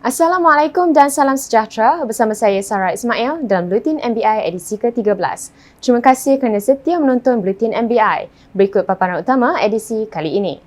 Assalamualaikum dan salam sejahtera. Bersama saya Sarah Ismail dalam Buletin MBI edisi ke-13. Terima kasih kerana setia menonton Buletin MBI. Berikut paparan utama edisi kali ini.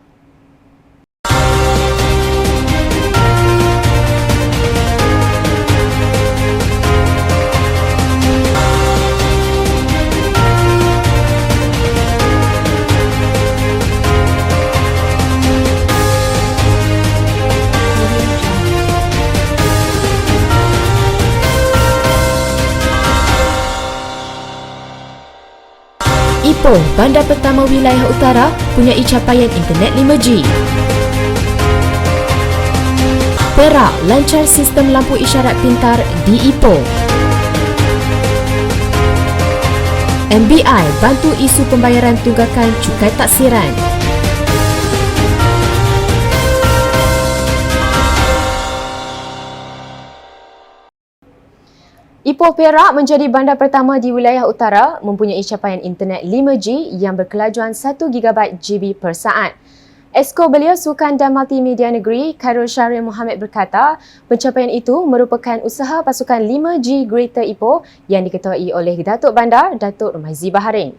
Ipoh, bandar pertama wilayah utara, punyai capaian internet 5G. Perak, lancar sistem lampu isyarat pintar di Ipoh. MBI, bantu isu pembayaran tunggakan cukai taksiran. Ipoh Perak menjadi bandar pertama di wilayah utara mempunyai capaian internet 5G yang berkelajuan 1 GB GB per saat. Esko Belia Sukan dan Multimedia Negeri, Khairul Syahrir Mohammed berkata, pencapaian itu merupakan usaha pasukan 5G Greater Ipoh yang diketuai oleh Datuk Bandar, Datuk Rumaizi Baharin.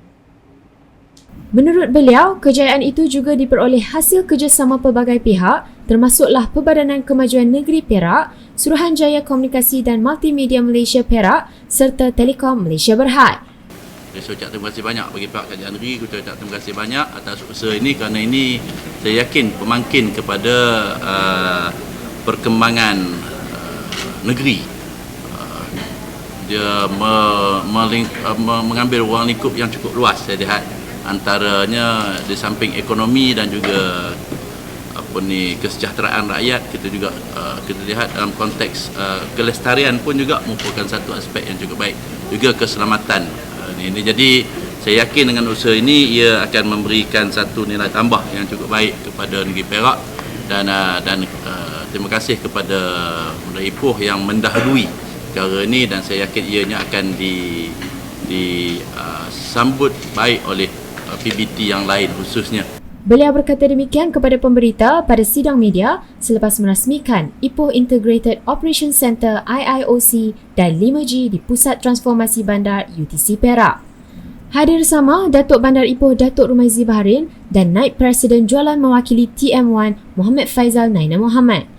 Menurut beliau, kejayaan itu juga diperoleh hasil kerjasama pelbagai pihak termasuklah Perbadanan Kemajuan Negeri Perak, Suruhanjaya Komunikasi dan Multimedia Malaysia Perak serta Telekom Malaysia Berhad. Saya ucap terima kasih banyak bagi pihak kerajaan negeri, saya ucap terima kasih banyak atas usaha ini kerana ini saya yakin pemangkin kepada perkembangan negeri. Dia mengambil ruang lingkup yang cukup luas saya lihat, antaranya di samping ekonomi dan juga kesejahteraan rakyat, kita juga kita lihat dalam konteks kelestarian pun juga merupakan satu aspek yang cukup baik, juga keselamatan ini. Jadi saya yakin dengan usaha ini ia akan memberikan satu nilai tambah yang cukup baik kepada negeri Perak dan terima kasih kepada Muda Ipoh yang mendahului perkara ini dan saya yakin ianya akan disambut baik oleh PBT yang lain khususnya. Beliau berkata demikian kepada pemberita pada sidang media selepas merasmikan Ipoh Integrated Operation Centre IIOC dan 5G di Pusat Transformasi Bandar UTC Perak. Hadir sama Datuk Bandar Ipoh Datuk Rumaizi Baharin dan Naib Presiden Jualan mewakili TM1 Muhammad Faizal Naina Muhammad.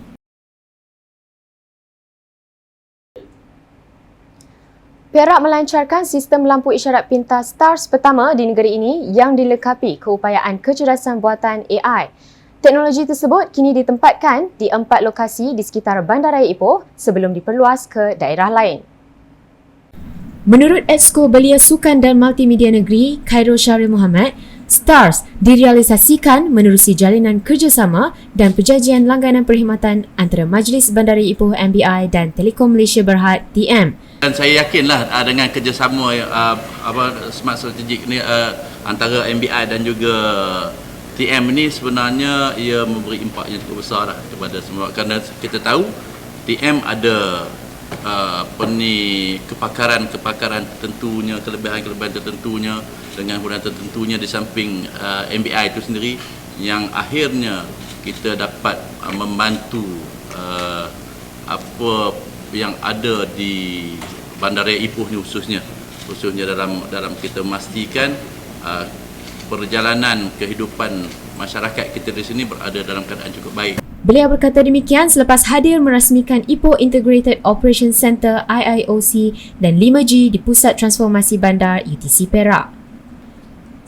Perak melancarkan sistem lampu isyarat pintar STARS pertama di negeri ini yang dilengkapi keupayaan kecerdasan buatan AI. Teknologi tersebut kini ditempatkan di 4 lokasi di sekitar Bandaraya Ipoh sebelum diperluas ke daerah lain. Menurut Exco Belia Sukan dan Multimedia Negeri, Khairul Syahrir Mohammed, STARS direalisasikan menerusi jalinan kerjasama dan perjanjian langganan perkhidmatan antara Majlis Bandaraya Ipoh MBI dan Telekom Malaysia Berhad TM. Dan saya yakinlah dengan kerjasama smart strategik ni antara MBI dan juga TM ini sebenarnya ia memberi impak yang cukup besar lah kepada semua, kerana kita tahu TM ada kepakaran tertentunya, kelebihan tertentunya dengan kemudahan tertentunya di samping MBI itu sendiri yang akhirnya kita dapat membantu apa yang ada di Bandaraya Ipoh ni khususnya dalam kita memastikan perjalanan kehidupan masyarakat kita di sini berada dalam keadaan cukup baik. Beliau berkata demikian selepas hadir merasmikan Ipoh Integrated Operation Centre IIOC dan 5G di Pusat Transformasi Bandar UTC Perak.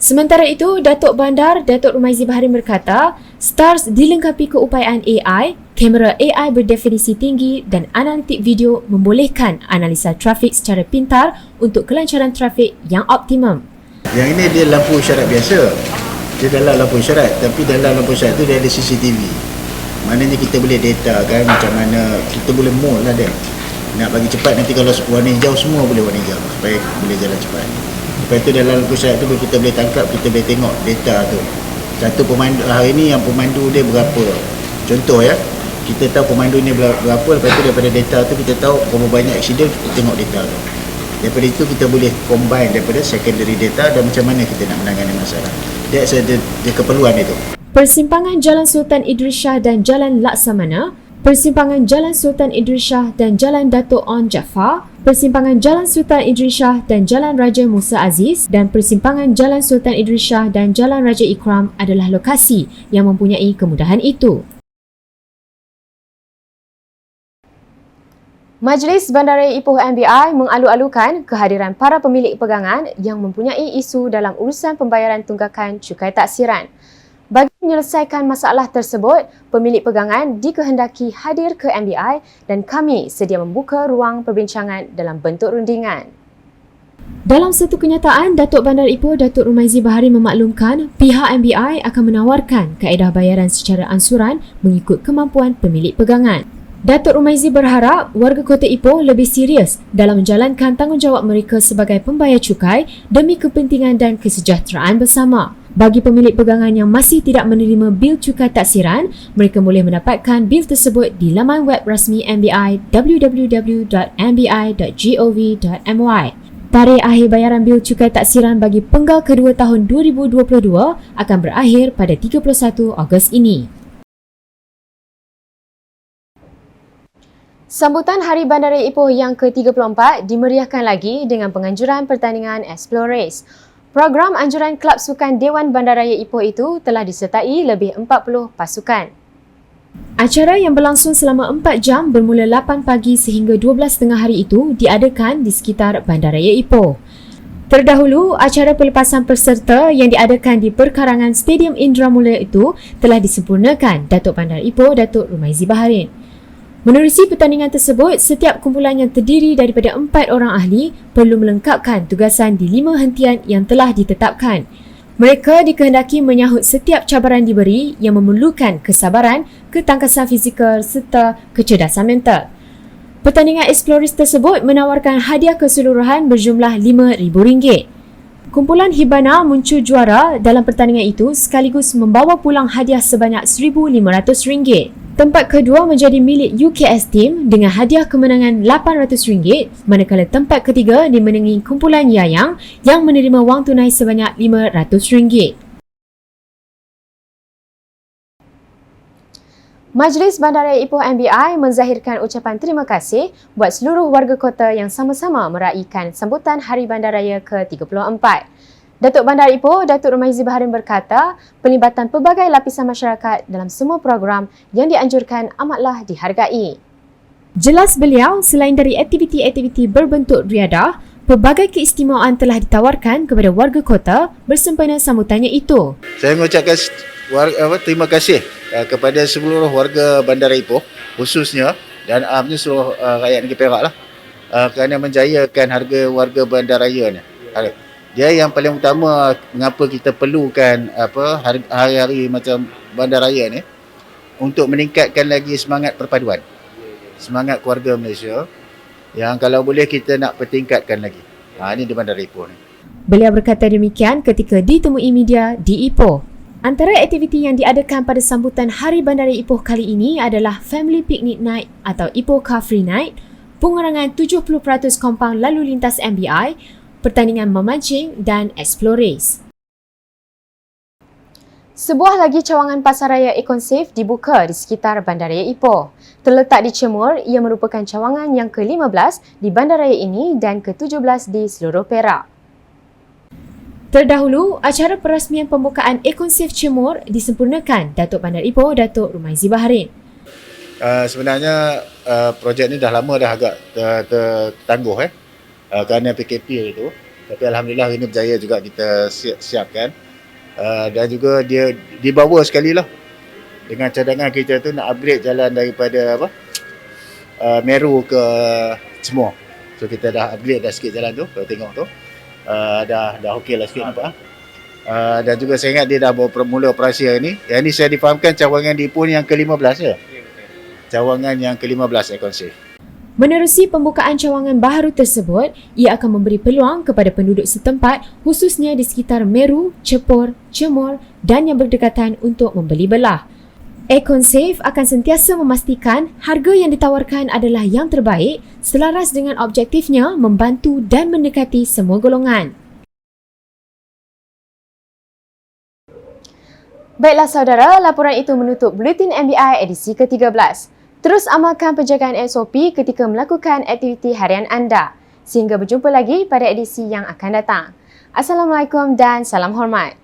Sementara itu, Datuk Bandar, Datuk Rumaizi Baharin berkata, STARS dilengkapi keupayaan AI, kamera AI berdefinisi tinggi dan analitik video membolehkan analisa trafik secara pintar untuk kelancaran trafik yang optimum. Yang ini dia lampu isyarat biasa. Dia dalam lampu isyarat, tapi dalam lampu isyarat tu dia ada CCTV. Maknanya kita boleh data kan macam mana kita boleh mode lah dia. Nak bagi cepat nanti kalau warna hijau semua boleh warna hijau supaya boleh jalan cepat. Lepas tu dalam lampu isyarat tu kita boleh tangkap, kita boleh tengok data tu. Satu pemandu hari ni yang pemandu dia berapa. Contoh ya, kita tahu pemandu ni berapa, lepas tu daripada data tu kita tahu berapa banyak aksiden, kita tengok data tu. Daripada itu kita boleh combine daripada secondary data dan macam mana kita nak menangani masalah. That's the keperluan itu. Persimpangan Jalan Sultan Idris Shah dan Jalan Laksamana Persimpangan Jalan Sultan Idris Shah dan Jalan Dato' On Jaafar, Persimpangan Jalan Sultan Idris Shah dan Jalan Raja Musa Aziz dan Persimpangan Jalan Sultan Idris Shah dan Jalan Raja Ikram adalah lokasi yang mempunyai kemudahan itu. Majlis Bandaraya Ipoh MBI mengalu-alukan kehadiran para pemilik pegangan yang mempunyai isu dalam urusan pembayaran tunggakan cukai taksiran. Bagi menyelesaikan masalah tersebut, pemilik pegangan dikehendaki hadir ke MBI dan kami sedia membuka ruang perbincangan dalam bentuk rundingan. Dalam satu kenyataan, Datuk Bandar Ipoh Datuk Rumaizi Bahari memaklumkan pihak MBI akan menawarkan kaedah bayaran secara ansuran mengikut kemampuan pemilik pegangan. Datuk Rumaizi berharap warga Kota Ipoh lebih serius dalam menjalankan tanggungjawab mereka sebagai pembayar cukai demi kepentingan dan kesejahteraan bersama. Bagi pemilik pegangan yang masih tidak menerima bil cukai taksiran, mereka boleh mendapatkan bil tersebut di laman web rasmi MBI www.mbi.gov.my. Tarikh akhir bayaran bil cukai taksiran bagi penggal kedua tahun 2022 akan berakhir pada 31 Ogos ini. Sambutan Hari Bandaraya Ipoh yang ke-34 dimeriahkan lagi dengan penganjuran pertandingan Explore Race. Program anjuran Kelab Sukan Dewan Bandaraya Ipoh itu telah disertai lebih 40 pasukan. Acara yang berlangsung selama 4 jam bermula 8 pagi sehingga 12 tengah hari itu diadakan di sekitar Bandaraya Ipoh. Terdahulu, acara pelepasan peserta yang diadakan di perkarangan Stadium Indra Mula itu telah disempurnakan Datuk Bandar Ipoh Datuk Rumaizi Baharin. Menerusi pertandingan tersebut, setiap kumpulan yang terdiri daripada 4 orang ahli perlu melengkapkan tugasan di 5 hentian yang telah ditetapkan. Mereka dikehendaki menyahut setiap cabaran diberi yang memerlukan kesabaran, ketangkasan fizikal serta kecerdasan mental. Pertandingan Explorers tersebut menawarkan hadiah keseluruhan berjumlah RM5,000. Kumpulan Hibana muncul juara dalam pertandingan itu sekaligus membawa pulang hadiah sebanyak RM1,500. Tempat kedua menjadi milik UKS Team dengan hadiah kemenangan RM800, manakala tempat ketiga dimenangi kumpulan Yayang yang menerima wang tunai sebanyak RM500. Majlis Bandaraya Ipoh MBI menzahirkan ucapan terima kasih buat seluruh warga kota yang sama-sama meraihkan sambutan Hari Bandaraya ke-34. Datuk Bandar Ipoh Datuk Rumaizi Baharin berkata, pelibatan pelbagai lapisan masyarakat dalam semua program yang dianjurkan amatlah dihargai. Jelas beliau, selain dari aktiviti-aktiviti berbentuk riadah, pelbagai keistimewaan telah ditawarkan kepada warga kota bersempena sambutannya itu. Saya mengucapkan terima kasih kepada seluruh warga Bandar Ipoh khususnya dan amnya seluruh rakyat negeri Perak lah kerana menjayakan harga warga bandaraya ni. Dia yang paling utama mengapa kita perlukan hari-hari macam bandaraya ni untuk meningkatkan lagi semangat perpaduan. Semangat keluarga Malaysia yang kalau boleh kita nak pertingkatkan lagi. Ini di Bandar Ipoh ni. Beliau berkata demikian ketika ditemui media di Ipoh. Antara aktiviti yang diadakan pada sambutan Hari Bandaraya Ipoh kali ini adalah Family Picnic Night atau Ipoh Car Free Night, pengurangan 70% kompaun lalu lintas MBI, pertandingan memancing dan Explore Race. Sebuah lagi cawangan pasaraya Econsave dibuka di sekitar Bandaraya Ipoh. Terletak di Cemur, ia merupakan cawangan yang ke-15 di bandaraya ini dan ke-17 di seluruh Perak. Terdahulu, acara perasmian pembukaan Econsave Cemur disempurnakan Datuk Bandar Ipoh Datuk Rumaizi Baharin. Sebenarnya projek ni dah lama dah agak tertangguh kerana PKP itu, tapi alhamdulillah ini berjaya juga kita siapkan dan juga dia dibawa sekali lah dengan cadangan kita tu nak upgrade jalan daripada Meru ke Cemur. So kita dah upgrade dah sikit jalan tu, kalau tengok tu dah okey lah sikit nampak. Dan juga saya ingat dia dah mula operasi hari ni. Yang ni saya difahamkan cawangan di Ipoh yang ke-15 ya. Cawangan yang ke-15 Econsave. Menerusi pembukaan cawangan baharu tersebut, ia akan memberi peluang kepada penduduk setempat khususnya di sekitar Meru, Cepur, Cemur dan yang berdekatan untuk membeli belah. Econsave akan sentiasa memastikan harga yang ditawarkan adalah yang terbaik selaras dengan objektifnya membantu dan mendekati semua golongan. Baiklah saudara, laporan itu menutup Buletin MBI edisi ke-13. Terus amalkan penjagaan SOP ketika melakukan aktiviti harian anda. Sehingga berjumpa lagi pada edisi yang akan datang. Assalamualaikum dan salam hormat.